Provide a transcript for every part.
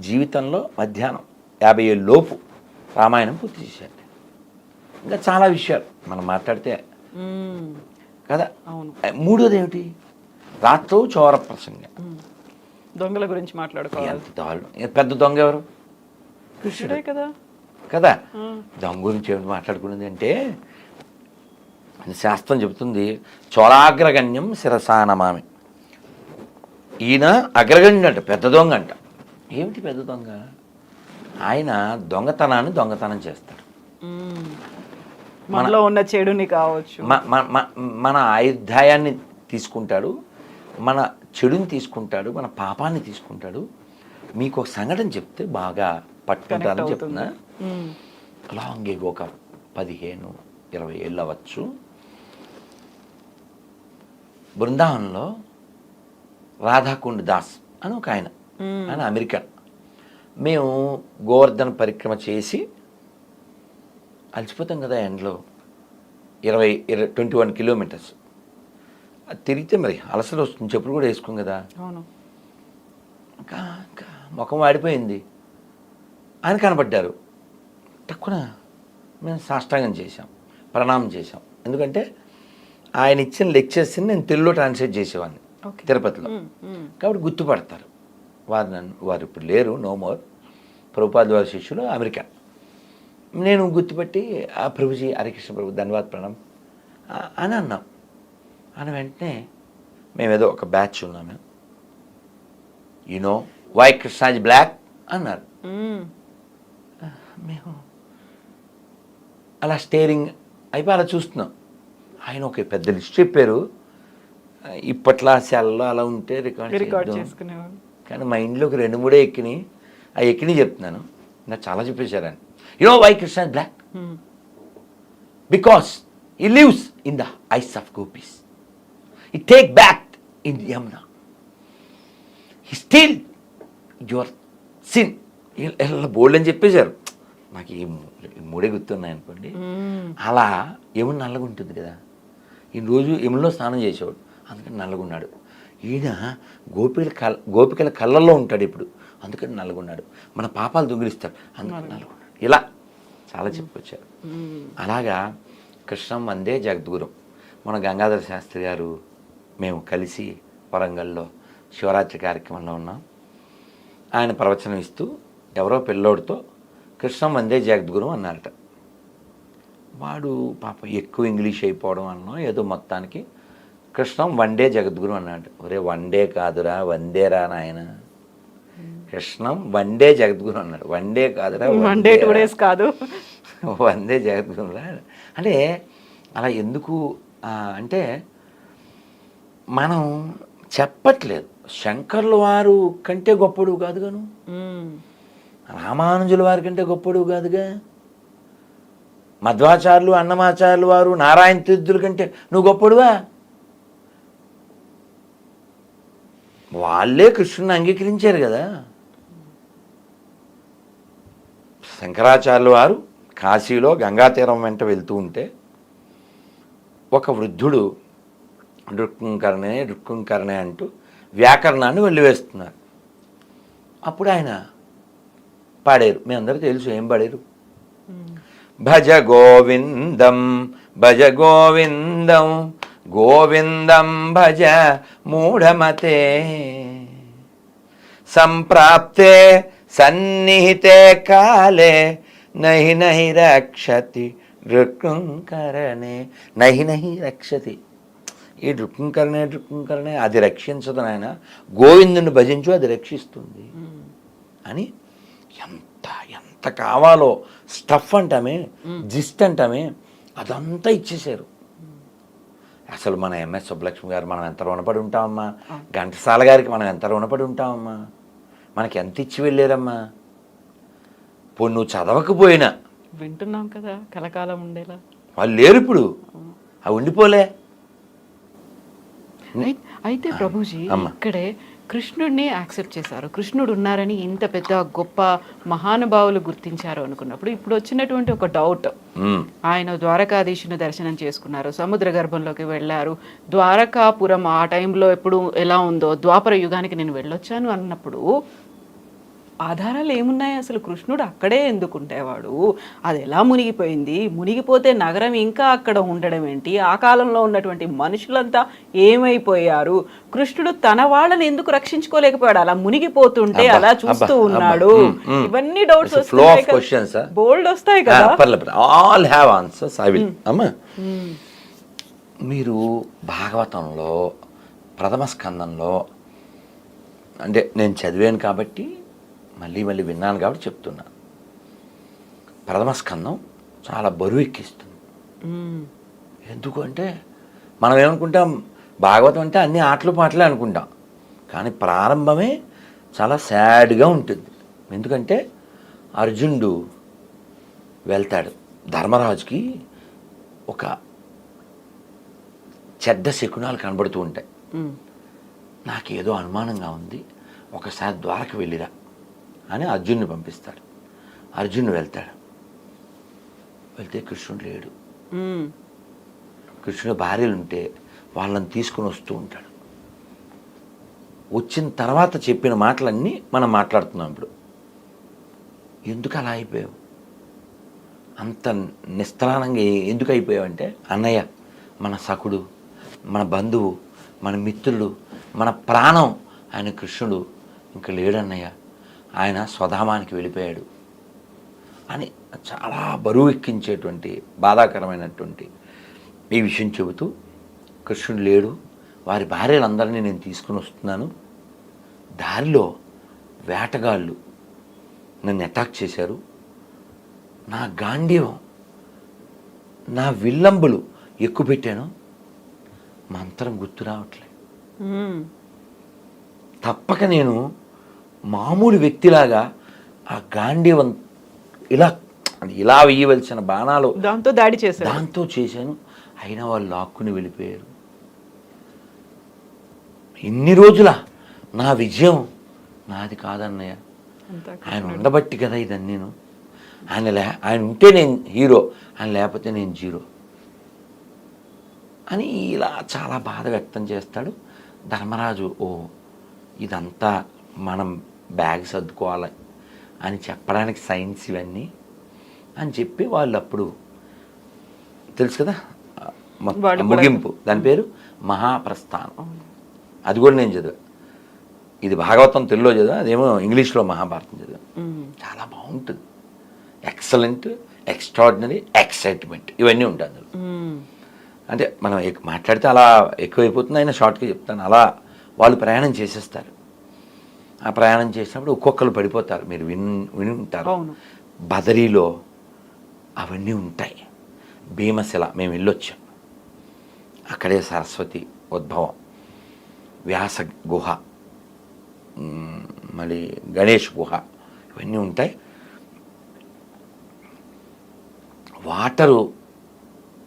జీవితంలో మధ్యాహ్నం 50 ఏళ్ళ లోపు రామాయణం పూర్తి చేశాను. ఇంకా చాలా విషయాలు మనం మాట్లాడితే కదా. మూడోది ఏమిటి, రాత్రో చోర ప్రసంగం, దొంగల గురించి మాట్లాడుకోవాలి. ఎంత దారుణం. పెద్ద దొంగ ఎవరు? కృష్ణుడే కదా. కదా, దొంగ గురించి ఏమిటి మాట్లాడుకున్నది అంటే శాస్త్రం చెబుతుంది, చోళాగ్రగణ్యం శిరసానమామి. ఈయన అగ్రగణ్యుడు అంట, పెద్ద దొంగ అంట. ఏమిటి పెద్ద దొంగ? ఆయన దొంగతనం చేస్తాడు. మనలో ఉన్న చెడుని కావచ్చు, మన ఆయుధాయాన్ని తీసుకుంటాడు, మన చెడుని తీసుకుంటాడు, మన పాపాన్ని తీసుకుంటాడు. మీకు ఒక సంఘటన చెప్తే బాగా పట్టుకుంటారని చెప్తున్నా. లాంగ్ ఎగో, ఒక 15-20 ఏళ్ళు అవ్వచ్చు, బృందావనంలో రాధాకుండ్ దాస్ అని ఒక ఆయన అమెరికన్. మేము గోవర్ధన పరిక్రమ చేసి అలసిపోతాం కదా ఎండలో, 21 కిలోమీటర్స్ అది తిరిగితే మరి అలసలు వస్తుంది, చెప్పులు కూడా వేసుకోం కదా. ఇంకా ముఖం వాడిపోయింది. ఆయన కనబడ్డారు. తక్కువ మేము సాష్టాంగం చేశాం, ప్రణామం చేశాం. ఎందుకంటే ఆయన ఇచ్చిన లెక్చర్స్ని నేను తెలుగులో ట్రాన్స్లేట్ చేసేవాడిని తిరుపతిలో, కాబట్టి గుర్తుపడతారు. వారు ఇప్పుడు లేరు, నో మోర్. ప్రభుపాద వారి శిష్యులు అమెరికన్. నేను గుర్తుపట్టి ఆ ప్రభుజీ, హరికృష్ణ ప్రభు, ధన్యవాద్ ప్రణాం అని అన్నాం. అని వెంటనే మేమేదో ఒక బ్యాచ్ ఉన్నాం, నో వై కృష్ణాజీ బ్లాక్ అన్నారు. మేము అలా స్టేరింగ్ అయిపోయి అలా చూస్తున్నాం. ఆయన ఒక పెద్ద లిస్ట్ చెప్పారు, ఇప్పట్లో సెల్లో అలా ఉంటే రికార్డ్ చేసుకునేవాడు. కానీ మా ఇంట్లోకి 2-3 ఎక్కినాయి. ఆ ఎక్కినాయి చెప్తున్నాను, నాకు చాలా చెప్పేశారు ఆయన. No why Krishna black, because he lives in the eyes of gopis, he take back in the Yamuna, he steal your sin. ఇలా బోల్డ్ అని చెప్పేశారు. నాకు ఈ 3 గుర్తున్నాయి అనుకోండి. అలా యమున నల్లగా ఉంటుంది కదా, ఈ రోజు యమునలో స్నానం చేసేవాడు, అందుకని నల్లగున్నాడు. ఈయన గోపికల కళ్ళల్లో ఉంటాడు ఇప్పుడు, అందుకని నల్లగున్నాడు. మన పాపాలు దొంగిలిస్తాడు, అందుకని నల్లగున్నాడు. ఇలా చాలా చెప్పుకొచ్చారు. అలాగా కృష్ణం వందే జగద్గురు. మన గంగాధర శాస్త్రి గారు మేము కలిసి వరంగల్లో శివరాత్రి కార్యక్రమంలో ఉన్నాం. ఆయన ప్రవచనం ఇస్తూ ఎవరో పిల్లోడితో కృష్ణం వందే జగద్గురు అన్నారట. వాడు పాప ఎక్కువ ఇంగ్లీష్ అయిపోవడం అన్నో ఏదో మొత్తానికి కృష్ణం వండే జగద్గురు అన్నాడు. ఒరే వండే కాదురా, వందేరా నాయన, కృష్ణం వండే జగద్గురు అన్నాడు. వండే కాదురా, వండే 2 days కాదు, వందే జగద్గురురా. అంటే అలా ఎందుకు అంటే మనం చెప్పట్లేదు, శంకర్ల వారు కంటే గొప్పడు కాదుగాను, రామానుజుల వారి కంటే గొప్పడు కాదుగా, మధ్వాచార్యులు, అన్నమాచార్యులు వారు, నారాయణ తీర్థుల కంటే నువ్వు గొప్పడువా? వాళ్ళే కృష్ణుని అంగీకరించారు కదా. శంకరాచార్యుల వారు కాశీలో గంగాతీరం వెంట వెళ్తూ ఉంటే ఒక వృద్ధుడు రుక్కుంకరణే అంటూ వ్యాకరణాన్ని వెళ్ళివేస్తున్నారు. అప్పుడు ఆయన పాడారు, మీ అందరూ తెలుసు ఏం పాడారు, భజ గోవిందం భజ గోవిందం గోవిందం భజ మూఢమతే సంప్రాప్తే సన్నిహితే కాలే నహి నహి రక్షతి రుక్కుంకరణే. నహి నహి రక్షతి, ఈ రుక్కుంకరణే అది రక్షించదు నాయన, గోవిందుని భజించు అది రక్షిస్తుంది అని ఎంత ఎంత కావాలో స్టఫ్ అంటామే, జిస్ట్ అంటామే, అదంతా ఇచ్చేశారు. అసలు మన ఎంఎస్ సుబ్బలక్ష్మి గారు మనం ఎంత రుణపడి ఉంటామమ్మా, ఘంటసాల గారికి మనం ఎంత రుణపడి ఉంటామమ్మా, మనకి ఎంత ఇచ్చి వెళ్ళారమ్మా. పోనీ నువ్వు చదవకపోయినా వింటున్నాం కదా, కలకాలం ఉండేలా. వాళ్ళు లేరు ఇప్పుడు, అవి ఉండిపోలే. అయితే ప్రభుజీ ఇక్కడే కృష్ణుడిని యాక్సెప్ట్ చేశారు, కృష్ణుడు ఉన్నారని ఇంత పెద్ద గొప్ప మహానుభావులు గుర్తించారు అనుకున్నప్పుడు ఇప్పుడు వచ్చినటువంటి ఒక డౌట్, ఆయన ద్వారకాధీశుని దర్శనం చేసుకున్నారు, సముద్ర గర్భంలోకి వెళ్ళారు, ద్వారకాపురం ఆ టైంలో ఎప్పుడు ఎలా ఉందో ద్వాపర యుగానికి నేను వెళ్ళొచ్చాను అన్నప్పుడు ఆధారాలు ఏమున్నాయి అసలు? కృష్ణుడు అక్కడే ఎందుకు ఉండేవాడు? అది ఎలా మునిగిపోయింది? మునిగిపోతే నగరం ఇంకా అక్కడ ఉండడం ఏంటి? ఆ కాలంలో ఉన్నటువంటి మనుషులంతా ఏమైపోయారు? కృష్ణుడు తన వాళ్ళని ఎందుకు రక్షించుకోలేకపోయాడు? అలా మునిగిపోతుంటే అలా చూస్తూ ఉన్నాడు. ఇవన్నీ డౌట్స్ వస్తాయి, బోల్డ్ వస్తాయి కదా. All have answers. I will. అమ్మా, మీరు భాగవతంలో ప్రథమ స్కందంలో, అంటే నేను చదివాను కాబట్టి మళ్ళీ విన్నాను కాబట్టి చెప్తున్నాను. ప్రథమ స్కందం చాలా బరువు ఎక్కిస్తుంది. ఎందుకు అంటే మనం ఏమనుకుంటాం, భాగవతం అంటే అన్ని ఆటలు పాటలే అనుకుంటాం, కానీ ప్రారంభమే చాలా సాడ్గా ఉంటుంది. ఎందుకంటే అర్జునుడు వెళ్తాడు, ధర్మరాజుకి ఒక చెడ్డ శకునాలు కనబడుతూ ఉంటాయి. నాకేదో అనుమానంగా ఉంది, ఒకసారి ద్వారక వెళ్ళిరా అని అర్జున్ని పంపిస్తాడు. అర్జునుడు వెళ్తాడు, వెళ్తే కృష్ణుడు లేడు. కృష్ణుడు భార్యలు ఉంటే వాళ్ళని తీసుకుని వస్తూ ఉంటాడు. వచ్చిన తర్వాత చెప్పిన మాటలన్నీ మనం మాట్లాడుతున్నాం ఇప్పుడు. ఎందుకు అలా అయిపోయావు, అంత నిస్త్రాణంగా ఎందుకు అయిపోయావు అంటే, అన్నయ్య మన సఖుడు, మన బంధువు, మన మిత్రుడు, మన ప్రాణం ఆయన కృష్ణుడు ఇంకా లేడన్నయ్య, ఆయన స్వధామానికి వెళ్ళిపోయాడు అని చాలా బరువు ఎక్కించేటువంటి బాధాకరమైనటువంటి ఈ విషయం చెబుతూ, కృష్ణుడు లేడు, వారి భార్యలందరినీ నేను తీసుకుని వస్తున్నాను, దారిలో వేటగాళ్ళు నన్ను అటాక్ చేశారు, నా గాంధీవం నా విల్లంబులు ఎక్కుపెట్టాను, మంత్రం గుర్తు రావట్లే, తప్పక నేను మామూలు వ్యక్తిలాగా ఆ గాంధీవం ఇలా వేయవలసిన బాణాలు దాంతో చేశాను, అయినా వాళ్ళు లాక్కుని వెళ్ళిపోయారు. ఇన్ని రోజుల నా విజయం నాది కాదన్నయ్య, ఆయన ఉండబట్టి కదా ఇదని. నేను ఆయన ఉంటే నేను హీరో, ఆయన లేకపోతే నేను జీరో అని ఇలా చాలా బాధ వ్యక్తం చేస్తాడు. ధర్మరాజు ఇదంతా మనం బ్యాగ్ సర్దుకోవాలి అని చెప్పడానికి సైన్స్ ఇవన్నీ అని చెప్పి వాళ్ళు అప్పుడు తెలుసు కదా ముగింపు, దాని పేరు మహాప్రస్థానం. అది కూడా నేను చదివా. ఇది భాగవతం తెలుగులో చదివా, అదేమో ఇంగ్లీష్లో మహాభారతం చదివా. చాలా బాగుంటుంది. ఎక్సలెంట్, ఎక్స్ట్రాడినరీ, ఎక్సైట్మెంట్ ఇవన్నీ ఉంటాయి అందులో. అంటే మనం మాట్లాడితే అలా ఎక్కువైపోతుంది, అయినా షార్ట్గా చెప్తాను. అలా వాళ్ళు ప్రయాణం చేసేస్తారు. ఆ ప్రయాణం చేసినప్పుడు ఒక్కొక్కరు పడిపోతారు, మీరు విని ఉంటారు. బదరీలో అవన్నీ ఉంటాయి. భీమశిల మేము వెళ్ళొచ్చాం, అక్కడే సరస్వతి ఉద్భవం, వ్యాస గుహ, మళ్ళీ గణేష్ గుహ, ఇవన్నీ ఉంటాయి. వాటరు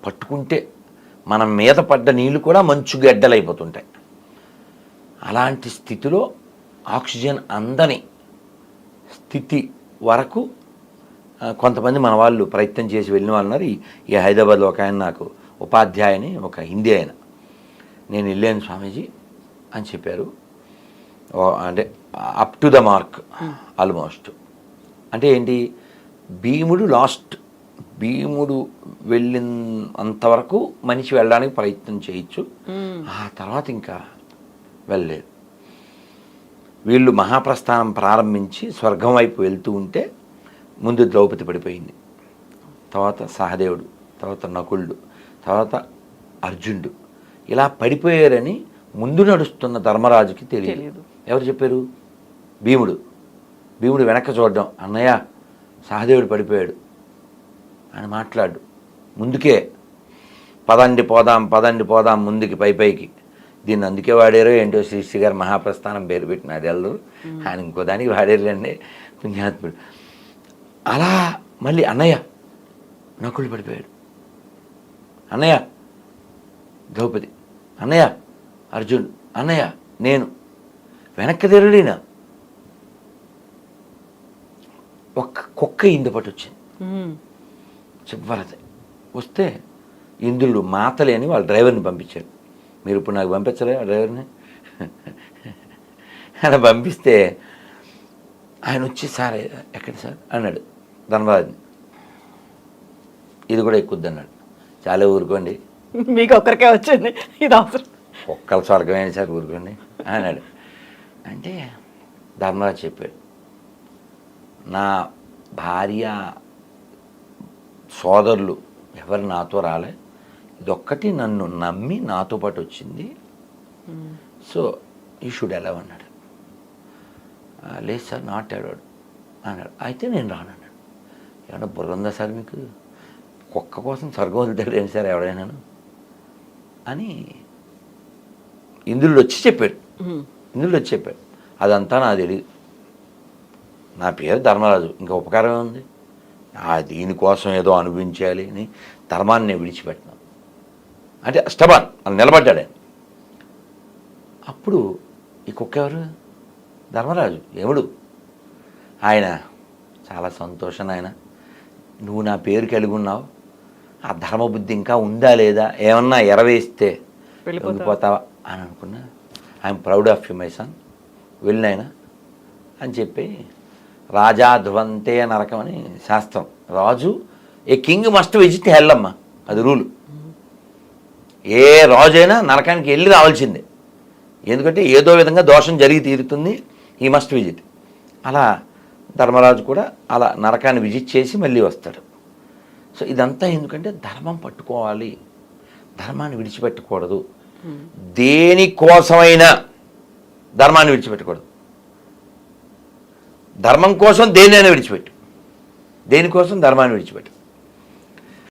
పట్టుకుంటే మన మీద పడ్డ నీళ్ళు కూడా మంచు గడ్డలైపోతుంటాయి. అలాంటి స్థితిలో ఆక్సిజన్ అందని స్థితి వరకు కొంతమంది మన వాళ్ళు ప్రయత్నం చేసి వెళ్ళిన వాళ్ళు ఉన్నారు. ఈ హైదరాబాద్లో ఒక ఆయన నాకు ఉపాధ్యాయుని, ఒక హిందీ ఆయన, నేను వెళ్ళాను స్వామీజీ అని చెప్పారు. అంటే up to the mark almost. అంటే ఏంటి, భీముడు వెళ్ళినంతవరకు మనిషి వెళ్ళడానికి ప్రయత్నం చేయొచ్చు, ఆ తర్వాత ఇంకా వెళ్ళలేదు. వీళ్ళు మహాప్రస్థానం ప్రారంభించి స్వర్గం వైపు వెళ్తూ ఉంటే ముందు ద్రౌపది పడిపోయింది, తర్వాత సహదేవుడు, తర్వాత నకులుడు, తర్వాత అర్జునుడు. ఇలా పడిపోయారని ముందు నడుస్తున్న ధర్మరాజుకి తెలియదు. ఎవరు చెప్పారు? భీముడు వెనక్కి చూడడం, అన్నయ్య సహదేవుడు పడిపోయాడు అని మాట్లాడు. ముందుకే పదండి పోదాం ముందుకి పైకి. దీన్ని అందుకే వాడారో ఏంటో శ్రీ గారు మహాప్రస్థానం పేరు పెట్టినాడు ఎల్లరు, ఆయన ఇంకో దానికి వాడేరులేండి పుణ్యాత్ముడు. అలా మళ్ళీ అన్నయ్య నకులు పడిపోయాడు, అన్నయ్య ద్రౌపది, అన్నయ్య అర్జునుడు, అన్నయ్య నేను. వెనక్కి తిరగడినా ఒక్క కుక్క ఇందు పట్టు వచ్చింది చివరిది. వస్తే ఇంద్రుడు మాతలే అని వాళ్ళ డ్రైవర్ని పంపించాడు. మీరు ఇప్పుడు నాకు పంపించలే ఆ డ్రైవర్ని? అలా పంపిస్తే ఆయన వచ్చి సార్ ఎక్కడ సార్ అన్నాడు ధర్మరాజుని. ఇది కూడా ఎక్కుద్ది అన్నాడు. చాలా ఊరుకోండి, మీకు ఒక్కరికే వచ్చింది ఇది అవసరం. ఒక్కల స్వర్గమైన సార్ ఊరుకోండి అన్నాడు. అంటే ధర్మరాజు చెప్పాడు, నా భార్య సోదరులు ఎవరు నాతో రాలే, ఇదొక్కటి నన్ను నమ్మి నాతో పాటు వచ్చింది, సో యూ షుడ్ అలౌ అన్నాడు. లేదు సార్ నాట్ అలౌడ్ అన్నాడు. అయితే నేను రానన్నాడు. ఏమన్నా బుర్ర ఉందా సార్ మీకు? కుక్క కోసం స్వర్గం వదులుతాడు ఏంటి సార్ ఎవడైనాను అని ఇంద్రుడు వచ్చి చెప్పాడు. ఇంద్రుడు వచ్చి చెప్పాడు, అదంతా నాకు తెలియదు, నా పేరు ధర్మరాజు, ఇంకా ఉపకారం ఉంది, దీనికోసం ఏదో అనుభవించాలి అని ధర్మాన్ని నేను విడిచిపెట్టినాను అంటే స్టబాన్ అని నిలబడ్డాడు ఆయన. అప్పుడు ఈ కుక్క ఎవరు? ధర్మరాజు, యముడు. ఆయన చాలా సంతోషం, ఆయన నువ్వు నా పేరు కలిగి ఉన్నావు, ఆ ధర్మబుద్ధి ఇంకా ఉందా లేదా, ఏమన్నా ఎరవేస్తే వెళ్ళిపోతావా అని అనుకున్నా. I'm proud of you my son, వెళ్ళినాయన అని చెప్పి రాజా ధ్రువంతే నరకం అని శాస్త్రం. రాజు a king must visit hell అమ్మ, అది రూలు. ఏ రాజు అయినా నరకానికి వెళ్ళి రావాల్సిందే, ఎందుకంటే ఏదో విధంగా దోషం జరిగి తీరుతుంది, ఈ మస్ట్ విజిట్. అలా ధర్మరాజు కూడా అలా నరకాన్ని విజిట్ చేసి మళ్ళీ వస్తాడు. సో ఇదంతా ఎందుకంటే ధర్మం పట్టుకోవాలి, ధర్మాన్ని విడిచిపెట్టకూడదు. దేనికోసమైనా ధర్మాన్ని విడిచిపెట్టకూడదు. ధర్మం కోసం దేన్నైనా విడిచిపెట్టు, దేనికోసం ధర్మాన్ని విడిచిపెట్టు.